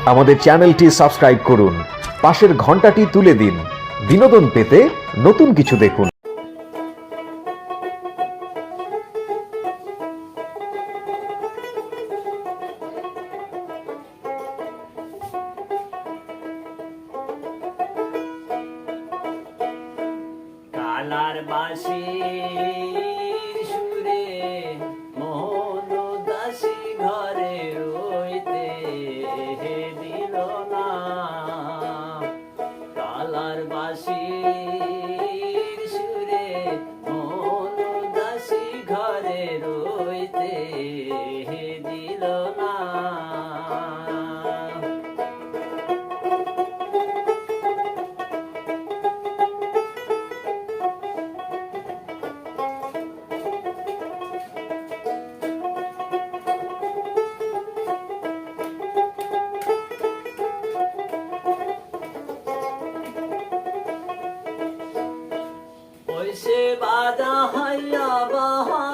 আমাদের চ্যানেলটি সাবস্ক্রাইব করুন, পাশের ঘন্টাটি তুলে দিন। বিনোদন পেতে নতুন কিছু দেখুন। কালার বাঁশির সুরে মোহন দাসী ঘরে রইতে দিল না। কালার বাঁশির সুরে মোহন দাসী ঘরে রইতে দিল না। সে বাধা হইয়া বাহা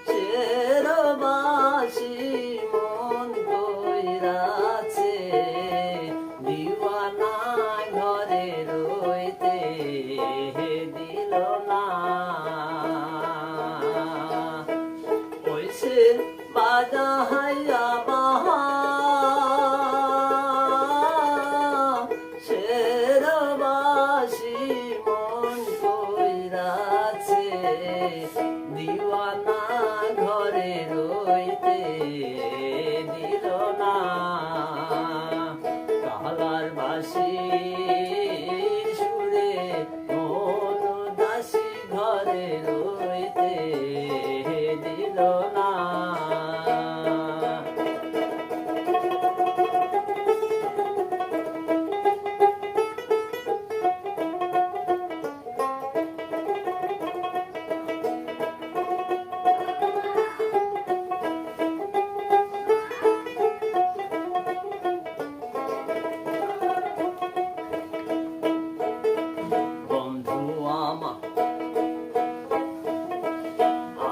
শেরবাসী মন কইরাছে দিওয়ানা ঘরে রইতে দিল না। ওই সে বাধা হইয়া বাহা দিওয়ানা ঘরে রইতে দিল না। কালার বাঁশির সুরে মোহন দাসী ঘরে রইতে দিল না।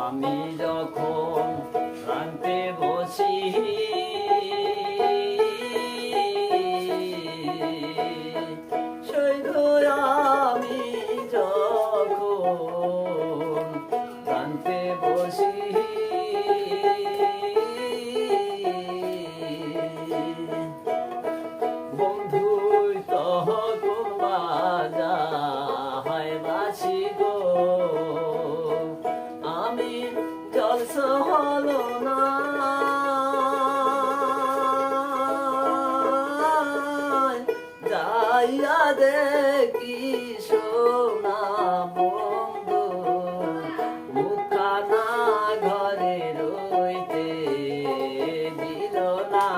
আমি যখন ক্লান্তে বসি আমি যখন ক্লান্তে বসি বন্ধু তখন বাজা হয় বাসি গো। আমি জলসা হলো না যাইয়া দেখি সোনা বন্ধু মুখানা ঘরে রইতে দিল না।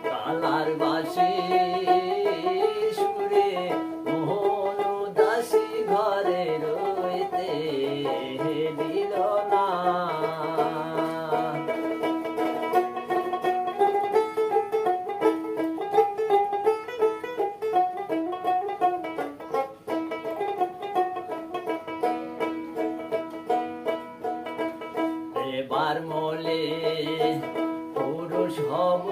কালার বাঁশির সুরে মোহন দাসী ঘরে রইতে দিল না। এবার মলে পুরুষ হব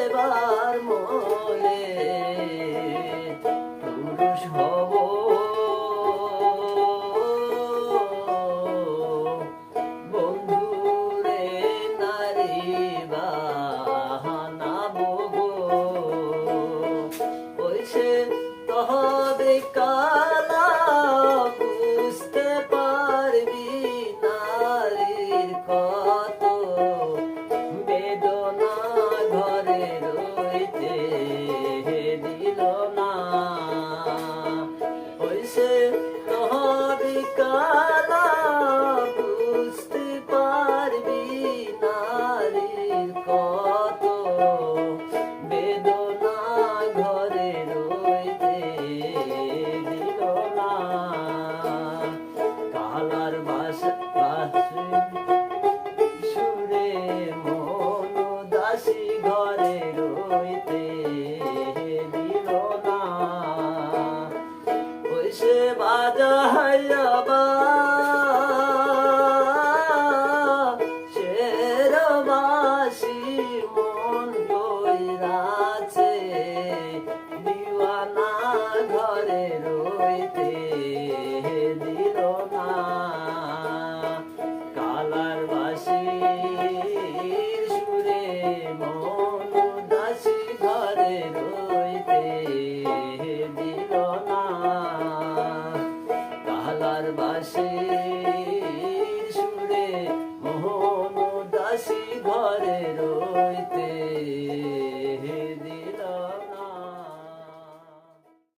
এবার মলে পুরুষ হব বন্ধুরে নারী বাহানাবো গো। ওই সে তবে কাল যাইবা শেরবাসী মন কইরাছে দিওয়ানা ঘরে রইতে দিল না কালার বাসির সুরে মন উদাসী ঘরে রইতে দিল না কালার বাসির